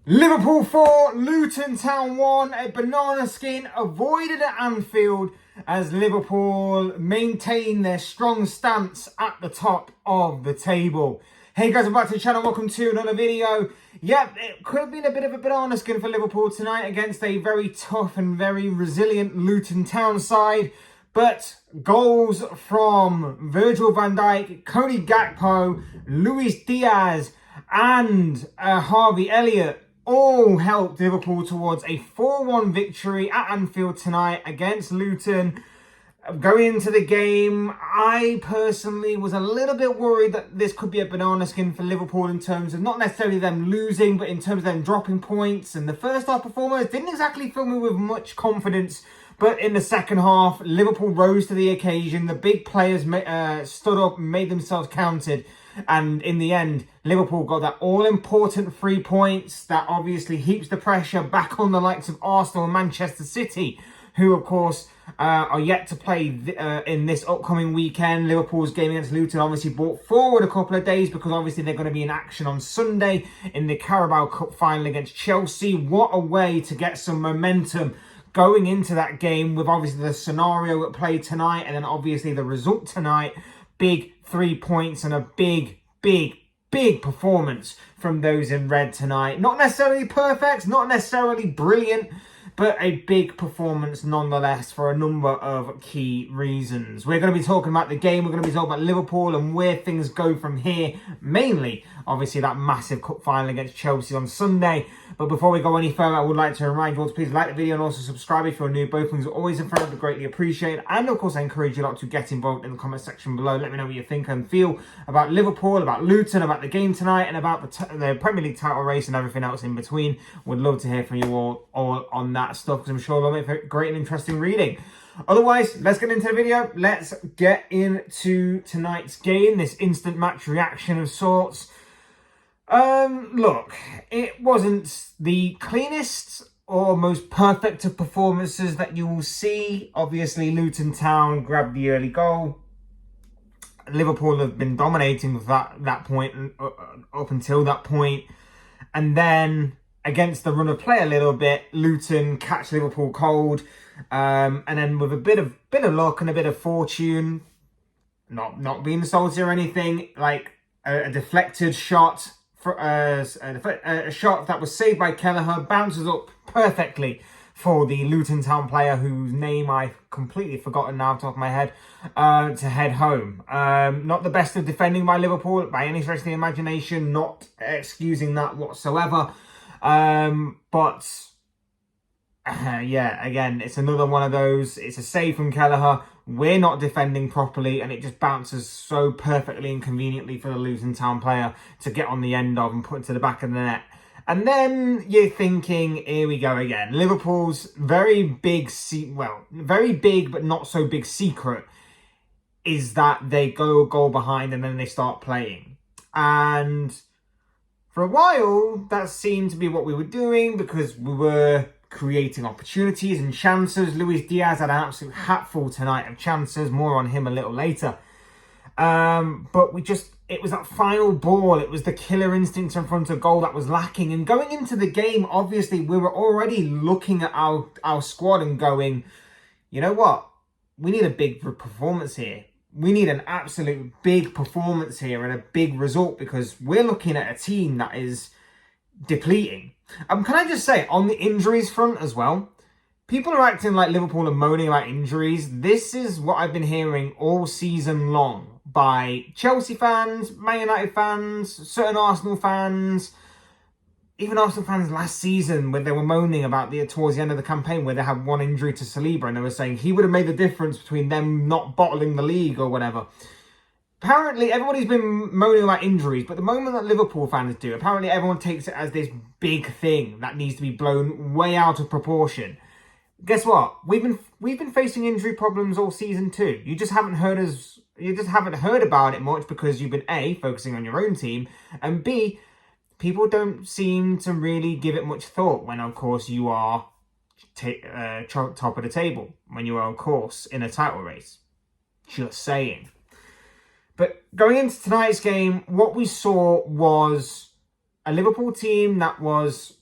Liverpool 4, Luton Town 1, a banana skin avoided at Anfield as Liverpool maintain their strong stance at the top of the table. Hey guys, welcome back to the channel, welcome to another video. Yep, it could have been a bit of a banana skin for Liverpool tonight against a very tough and very resilient Luton Town side. But goals from Virgil van Dijk, Cody Gakpo, Luis Diaz and Harvey Elliott all helped Liverpool towards a 4-1 victory at Anfield tonight against Luton. Going into the game, I personally was a little bit worried that this could be a banana skin for Liverpool in terms of not necessarily them losing, but in terms of them dropping points. And the first half performance didn't exactly fill me with much confidence. But in the second half, Liverpool rose to the occasion. The big players stood up and made themselves counted. And in the end, Liverpool got that all-important 3 points that obviously heaps the pressure back on the likes of Arsenal and Manchester City, who, of course, are yet to play in this upcoming weekend. Liverpool's game against Luton obviously brought forward a couple of days because obviously they're going to be in action on Sunday in the Carabao Cup final against Chelsea. What a way to get some momentum going into that game with obviously the scenario at play tonight and then obviously the result tonight. Big 3 points and a big performance from those in red tonight. Not necessarily perfect, not necessarily brilliant, but a big performance nonetheless for a number of key reasons. We're going to be talking about the game, we're going to be talking about Liverpool and where things go from here. Mainly, obviously, that massive cup final against Chelsea on Sunday. But before we go any further, I would like to remind you all to please like the video and also subscribe if you're new. Both things are always incredibly greatly appreciated. And of course, I encourage you lot to get involved in the comment section below. Let me know what you think and feel about Liverpool, about Luton, about the game tonight, and about the Premier League title race and everything else in between. Would love to hear from you all on that stuff because I'm sure it'll make for great and interesting reading. Otherwise, let's get into the video. Let's get into tonight's game, this instant match reaction of sorts. Look, it wasn't the cleanest or most perfect of performances that you will see. Obviously, Luton Town grabbed the early goal. Liverpool have been dominating with that point up until that point. And then against the run of play a little bit, Luton catch Liverpool cold. And then with a bit of luck and a bit of fortune, not being salty or anything, like a deflected shot, a shot that was saved by Kelleher, bounces up perfectly for the Luton Town player whose name I've completely forgotten now off the top of my head, to head home. Not the best of defending by Liverpool by any stretch of the imagination, not excusing that whatsoever. Yeah, again, it's another one of those. It's a save from Kelleher. We're not defending properly, and it just bounces so perfectly and conveniently for the Luton Town player to get on the end of and put to the back of the net. And then you're thinking, here we go again. Liverpool's very big but not so big secret is that they go a goal behind and then they start playing. And for a while, that seemed to be what we were doing because we were creating opportunities and chances. Luis Diaz had an absolute hatful tonight of chances. More on him a little later. But it was that final ball. It was the killer instinct in front of goal that was lacking. And going into the game, obviously, we were already looking at our squad and going, you know what? We need a big performance here. We need an absolute big performance here and a big result because we're looking at a team that is depleting. Can I just say, on the injuries front as well, people are acting like Liverpool are moaning about injuries. This is what I've been hearing all season long by Chelsea fans, Man United fans, certain Arsenal fans, even Arsenal fans last season where they were moaning about towards the end of the campaign where they had one injury to Saliba and they were saying he would have made the difference between them not bottling the league or whatever. Apparently, everybody's been moaning about injuries, but the moment that Liverpool fans do, apparently everyone takes it as this big thing that needs to be blown way out of proportion. Guess what? We've been facing injury problems all season too. You just haven't heard about it much because you've been A, focusing on your own team, and B, people don't seem to really give it much thought when, of course, you are top of the table, when you are, of course, in a title race. Just saying. But going into tonight's game, what we saw was a Liverpool team that was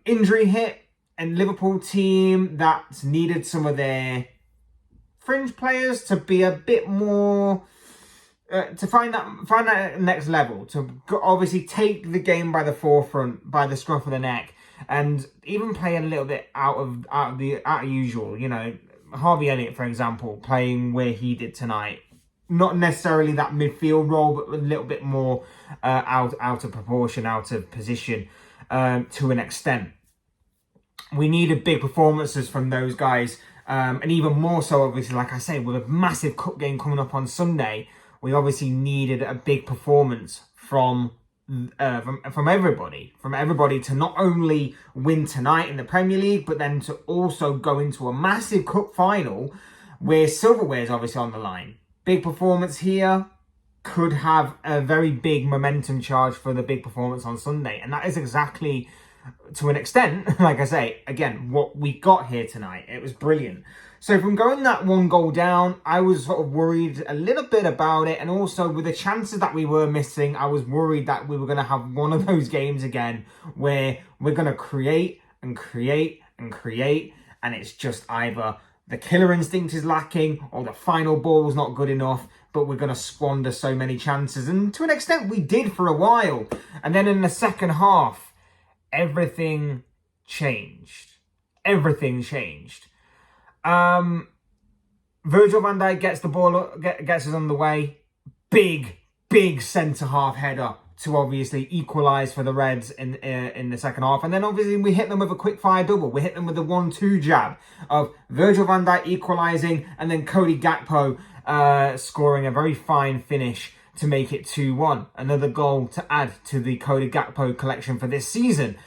injury hit and Liverpool team that's needed some of their fringe players to be a bit more to find that next level, to obviously take the game by the forefront, by the scruff of the neck, and even play a little bit out of usual. You know, Harvey Elliott, for example, playing where he did tonight. Not necessarily that midfield role, but a little bit more out of proportion, out of position to an extent. We needed big performances from those guys, and even more so, obviously, like I say, with a massive cup game coming up on Sunday, we obviously needed a big performance from everybody to not only win tonight in the Premier League, but then to also go into a massive cup final where silverware is obviously on the line. Big performance here could have a very big momentum charge for the big performance on Sunday, and that is exactly, to an extent, like I say, again, what we got here tonight. It was brilliant. So from going that 1 goal down, I was sort of worried a little bit about it. And also with the chances that we were missing, I was worried that we were going to have one of those games again where we're going to create and create and create. And it's just either the killer instinct is lacking or the final ball's not good enough, but we're going to squander so many chances. And to an extent, we did for a while. And then in the second half, everything changed. Everything changed. Virgil van Dijk gets the ball, gets us on the way. Big centre-half header to obviously equalise for the Reds in the second half. And then obviously we hit them with a quick-fire double. We hit them with the 1-2 jab of Virgil van Dijk equalising and then Cody Gakpo scoring a very fine finish to make it 2-1. Another goal to add to the Cody Gakpo collection for this season.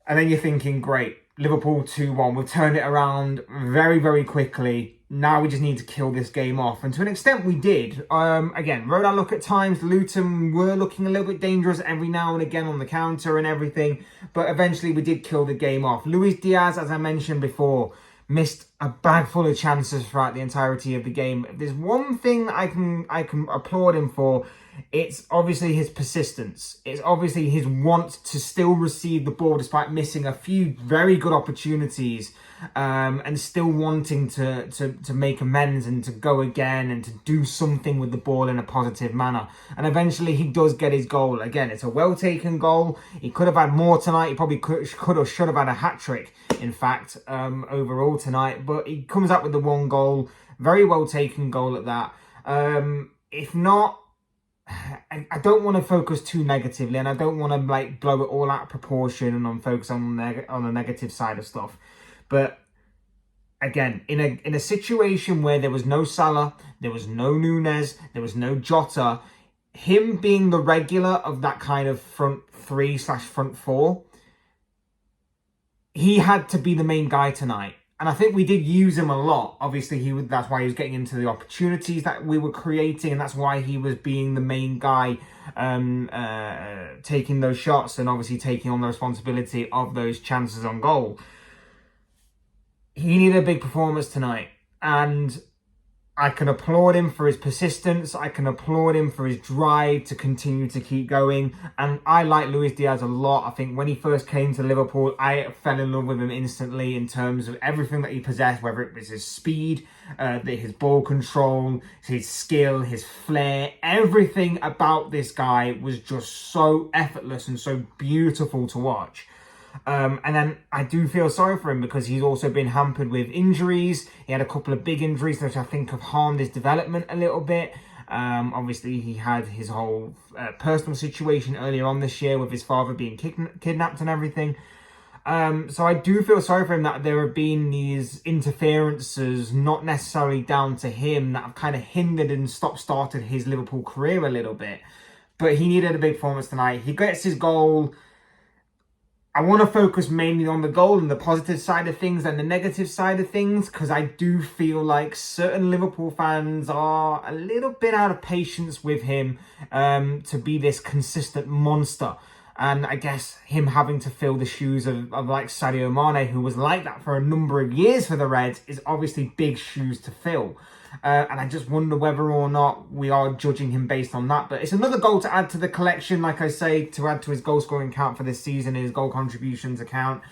And then you're thinking, great, Liverpool 2-1. We've turned it around very, very quickly. Now we just need to kill this game off. And to an extent, we did. Again, rode our luck at times. Luton were looking a little bit dangerous every now and again on the counter and everything. But eventually, we did kill the game off. Luis Diaz, as I mentioned before, missed a bag full of chances throughout the entirety of the game. If there's one thing I can applaud him for, it's obviously his persistence. It's obviously his want to still receive the ball despite missing a few very good opportunities, and still wanting to make amends and to go again and to do something with the ball in a positive manner. And eventually he does get his goal. Again, it's a well-taken goal. He could have had more tonight. He probably could or should have had a hat-trick, in fact, overall tonight. But he comes up with the 1 goal. Very well-taken goal at that. If not, I don't want to focus too negatively, and I don't want to blow it all out of proportion and focus on the negative side of stuff. But again, in a situation where there was no Salah, there was no Nunez, there was no Jota, him being the regular of that kind of front 3/front 4, he had to be the main guy tonight. And I think we did use him a lot. Obviously, that's why he was getting into the opportunities that we were creating. And that's why he was being the main guy, taking those shots and obviously taking on the responsibility of those chances on goal. He needed a big performance tonight. And I can applaud him for his persistence. I can applaud him for his drive to continue to keep going. And I like Luis Diaz a lot. I think when he first came to Liverpool, I fell in love with him instantly in terms of everything that he possessed, whether it was his speed, his ball control, his skill, his flair. Everything about this guy was just so effortless and so beautiful to watch. And then I do feel sorry for him because he's also been hampered with injuries. He had a couple of big injuries which I think have harmed his development a little bit. Obviously, he had his whole personal situation earlier on this year with his father being kidnapped and everything. So I do feel sorry for him that there have been these interferences, not necessarily down to him, that have kind of hindered and stop-started his Liverpool career a little bit. But he needed a big performance tonight. He gets his goal. I want to focus mainly on the goal and the positive side of things and the negative side of things, because I do feel like certain Liverpool fans are a little bit out of patience with him to be this consistent monster. And I guess him having to fill the shoes of like Sadio Mane, who was like that for a number of years for the Reds, is obviously big shoes to fill. And I just wonder whether or not we are judging him based on that. But it's another goal to add to the collection, like I say, to add to his goal scoring count for this season, his goal contributions account.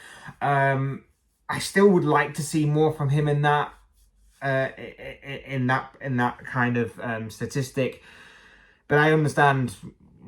I still would like to see more from him in that kind of statistic. But I understand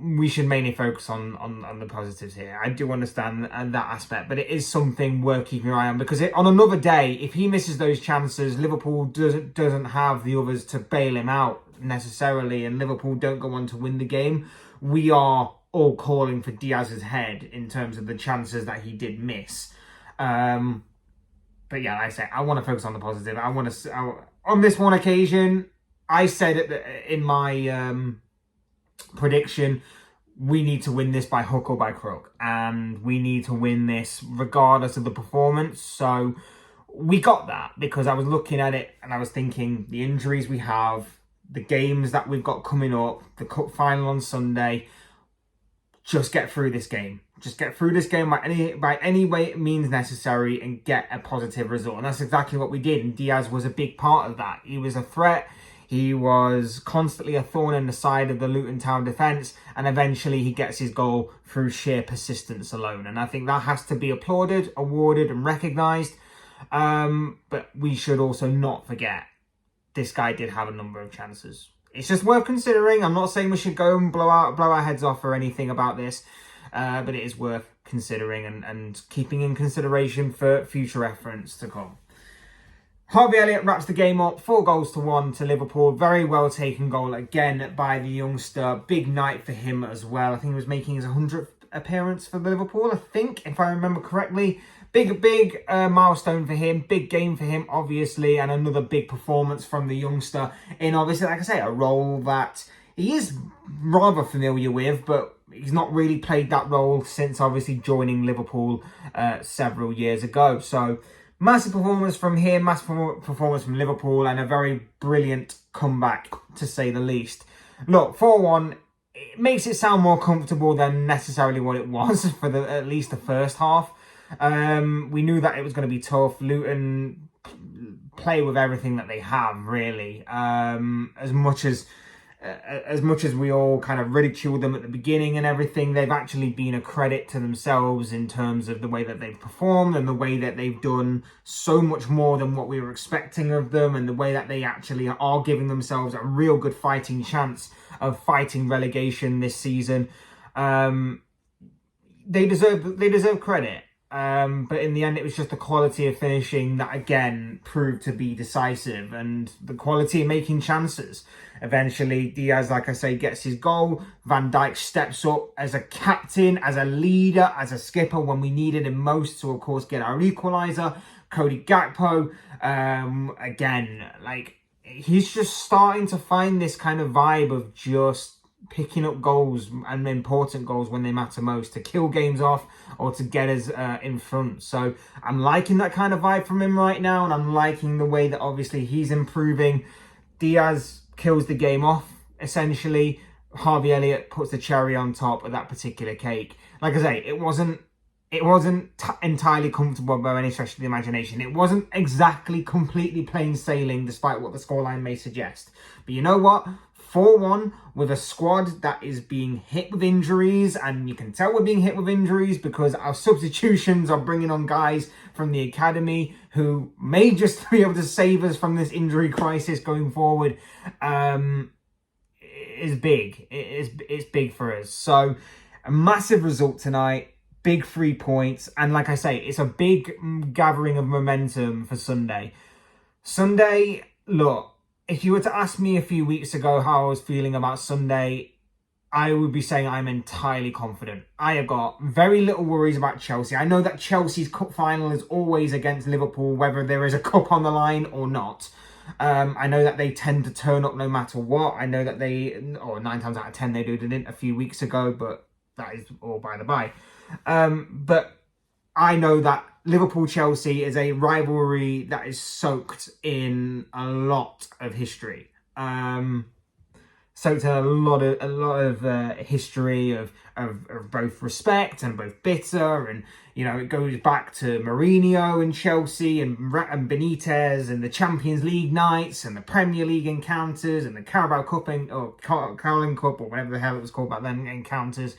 we should mainly focus on the positives here. I do understand that aspect, but it is something worth keeping an eye on, because on another day, if he misses those chances, Liverpool doesn't have the others to bail him out necessarily, and Liverpool don't go on to win the game. We are all calling for Diaz's head in terms of the chances that he did miss. But yeah, like I say, I want to focus on the positive. On this one occasion, I said in my prediction, we need to win this by hook or by crook, and we need to win this regardless of the performance. So we got that, because I was looking at it and I was thinking the injuries we have, the games that we've got coming up, the cup final on Sunday. Just get through this game. Just get through this game by any way it means necessary and get a positive result. And that's exactly what we did. And Diaz was a big part of that. He was a threat. He was constantly a thorn in the side of the Luton Town defence. And eventually he gets his goal through sheer persistence alone. And I think that has to be applauded, awarded and recognised. But we should also not forget, this guy did have a number of chances. It's just worth considering. I'm not saying we should go and blow our heads off or anything about this, but it is worth considering and keeping in consideration for future reference to come. Harvey Elliott wraps the game up, 4-1 to Liverpool. Very well taken goal again by the youngster. Big night for him as well. I think he was making his 100th appearance for Liverpool, I think, if I remember correctly. Big milestone for him, big game for him, obviously, and another big performance from the youngster in, obviously, like I say, a role that he is rather familiar with, but he's not really played that role since, obviously, joining Liverpool several years ago. So, massive performance from him, massive performance from Liverpool, and a very brilliant comeback, to say the least. Look, 4-1, it makes it sound more comfortable than necessarily what it was for at least the first half. We knew that it was going to be tough. Luton play with everything that they have, really. As much as we all kind of ridiculed them at the beginning and everything, they've actually been a credit to themselves in terms of the way that they've performed and the way that they've done so much more than what we were expecting of them, and the way that they actually are giving themselves a real good fighting chance of fighting relegation this season. They deserve credit. But in the end, it was just the quality of finishing that, again, proved to be decisive, and the quality of making chances. Eventually, Diaz, like I say, gets his goal. Van Dijk steps up as a captain, as a leader, as a skipper when we needed him most to, of course, get our equaliser. Cody Gakpo, again, like, he's just starting to find this kind of vibe of just picking up goals, and important goals when they matter most, to kill games off or to get us in front. So I'm liking that kind of vibe from him right now, and I'm liking the way that obviously he's improving. Diaz kills the game off, essentially. Harvey Elliott puts the cherry on top of that particular cake. Like I say, it wasn't entirely comfortable by any stretch of the imagination. It wasn't exactly completely plain sailing, despite what the scoreline may suggest. But you know what? 4-1 with a squad that is being hit with injuries, and you can tell we're being hit with injuries because our substitutions are bringing on guys from the academy who may just be able to save us from this injury crisis going forward. Is big. It's big for us. So a massive result tonight, big 3 points, and like I say, it's a big gathering of momentum for Sunday. Sunday, look, if you were to ask me a few weeks ago how I was feeling about Sunday, I would be saying I'm entirely confident. I have got very little worries about Chelsea. I know that Chelsea's cup final is always against Liverpool, whether there is a cup on the line or not. I know that they tend to turn up no matter what. I know that 9 times out of 10 they didn't a few weeks ago, but that is all by the by. But I know that Liverpool-Chelsea is a rivalry that is soaked in a lot of history. soaked in a lot of history of both respect and both bitter, and it goes back to Mourinho and Chelsea and Benitez and the Champions League nights and the Premier League encounters and the Carabao Cup or Carling Cup or whatever the hell it was called back then encounters.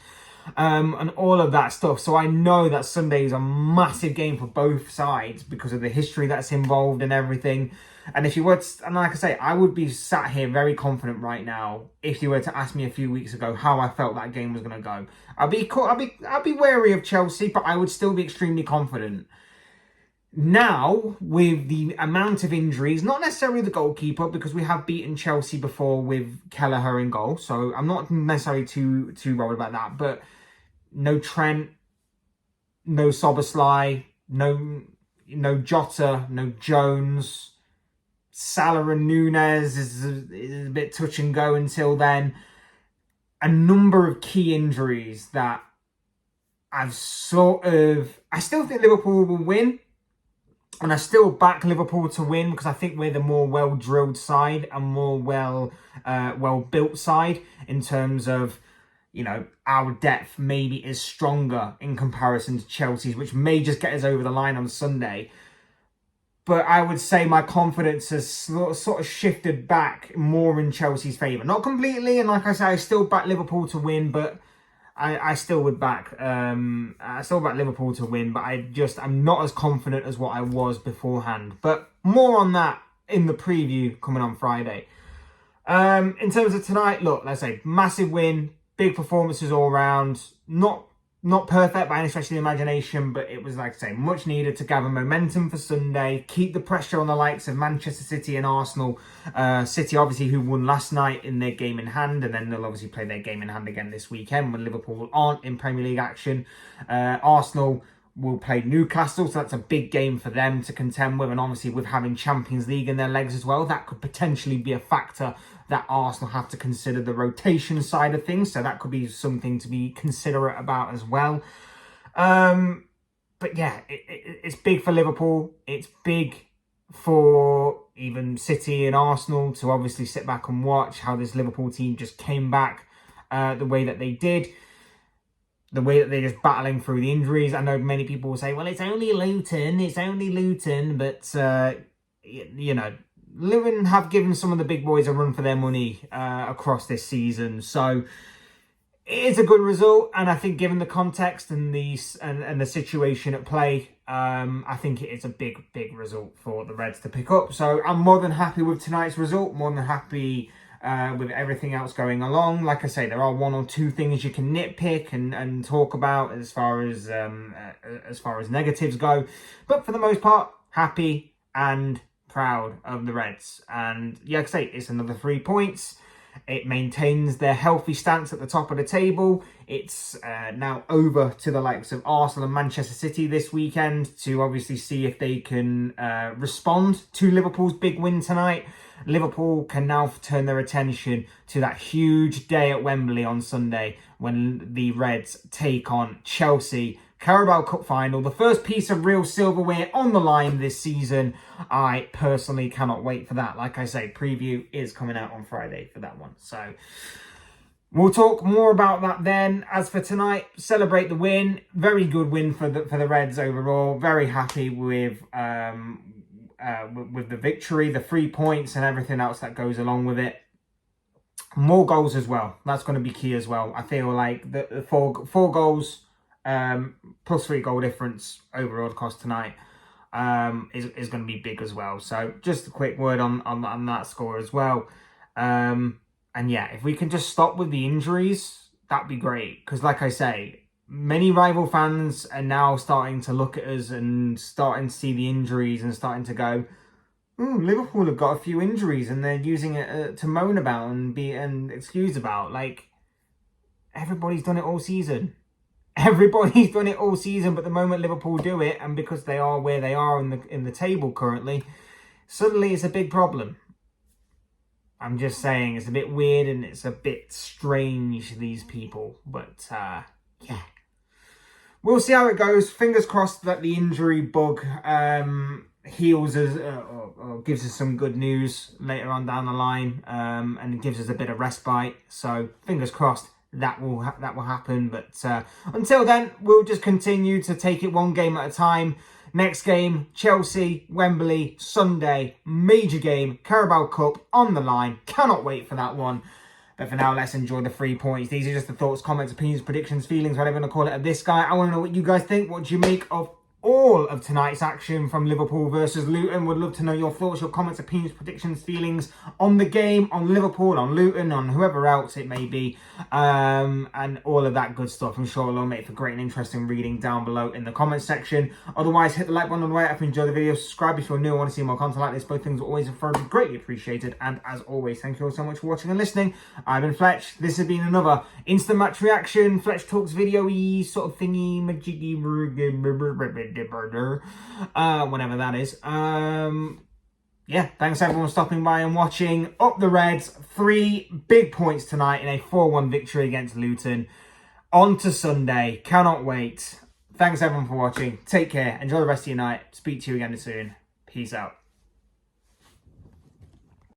And all of that stuff. So I know that Sunday is a massive game for both sides because of the history that's involved and everything. And if you were to, and like I say, I would be sat here very confident right now if you were to ask me a few weeks ago how I felt that game was going to go. I'd be wary of Chelsea, but I would still be extremely confident. Now, with the amount of injuries, not necessarily the goalkeeper, because we have beaten Chelsea before with Kelleher in goal, so I'm not necessarily too worried about that. But no Trent, no Szoboszlai, no Jota, no Jones. Salah and Nunez is a bit touch and go until then. A number of key injuries that I still think Liverpool will win. And I still back Liverpool to win because I think we're the more well-drilled side and more well-built side in terms of, our depth maybe is stronger in comparison to Chelsea's, which may just get us over the line on Sunday. But I would say my confidence has sort of shifted back more in Chelsea's favour. Not completely, and like I say, I still back Liverpool to win, but I still would back Liverpool to win, but I'm not as confident as what I was beforehand. But more on that in the preview coming on Friday. In terms of tonight, look, let's say massive win, big performances all round. Not perfect by any stretch of the imagination, but it was, like I say, much needed to gather momentum for Sunday, keep the pressure on the likes of Manchester City and Arsenal. City, obviously, who won last night in their game in hand, and then they'll obviously play their game in hand again this weekend when Liverpool aren't in Premier League action. Arsenal will play Newcastle, so that's a big game for them to contend with, and obviously with having Champions League in their legs as well, that could potentially be a factor that Arsenal have to consider the rotation side of things, so that could be something to be considerate about as well. But yeah, it's big for Liverpool. It's big for even City and Arsenal to obviously sit back and watch how this Liverpool team just came back the way that they did. The way that they're just battling through the injuries. I know many people will say, well, it's only Luton. But, Luton have given some of the big boys a run for their money across this season. So it is a good result. And I think given the context and the situation at play, I think it is a big result for the Reds to pick up. So I'm more than happy with tonight's result. More than happy with everything else going along. Like I say, there are one or two things you can nitpick and talk about as far as negatives go, but for the most part, happy and proud of the Reds. And yeah, like I say, it's another 3 points. It maintains their healthy stance at the top of the table. It's now over to the likes of Arsenal and Manchester City this weekend to obviously see if they can respond to Liverpool's big win tonight. Liverpool can now turn their attention to that huge day at Wembley on Sunday when the Reds take on Chelsea. Carabao Cup final, the first piece of real silverware on the line this season. I personally cannot wait for that. Like I say, preview is coming out on Friday for that one. So we'll talk more about that then. As for tonight, celebrate the win. Very good win for the Reds overall. Very happy with the victory, the 3 points and everything else that goes along with it. More goals as well. That's going to be key as well. I feel like the four goals plus 3 goal difference overall across tonight is going to be big as well. So just a quick word on that score as well. And yeah, if we can just stop with the injuries, that'd be great. Because like I say, many rival fans are now starting to look at us and starting to see the injuries and starting to go, Liverpool have got a few injuries and they're using it to moan about and excuse about. Like, everybody's done it all season. Everybody's done it all season, but the moment Liverpool do it, and because they are where they are in the table currently, suddenly it's a big problem. I'm just saying, it's a bit weird and it's a bit strange, these people. But, yeah. We'll see how it goes. Fingers crossed that the injury bug heals us or gives us some good news later on down the line, and gives us a bit of respite. So fingers crossed that will happen. But until then, we'll just continue to take it one game at a time. Next game, Chelsea, Wembley, Sunday, major game, Carabao Cup on the line. Cannot wait for that one. But for now, let's enjoy the 3 points. These are just the thoughts, comments, opinions, predictions, feelings, whatever you want to call it, of this guy. I want to know what you guys think. What do you make of all of tonight's action from Liverpool versus Luton? Would love to know your thoughts, your comments, opinions, predictions, feelings on the game, on Liverpool, on Luton, on whoever else it may be, and all of that good stuff. I'm sure it'll make for great and interesting reading down below in the comments section. Otherwise, hit the like button on the way up if you enjoy the video. Subscribe if you're new and want to see more content like this. Both things are always thoroughly greatly appreciated. And as always, thank you all so much for watching and listening. I've been Fletch. This has been another instant match reaction, Fletch Talks video-y sort of thingy, majiggy, whatever that is. Yeah, thanks everyone for stopping by and watching. Up the Reds, 3 big points tonight in a 4-1 victory against Luton. On to Sunday, cannot wait. Thanks everyone for watching. Take care, enjoy the rest of your night. Speak to you again soon. Peace out.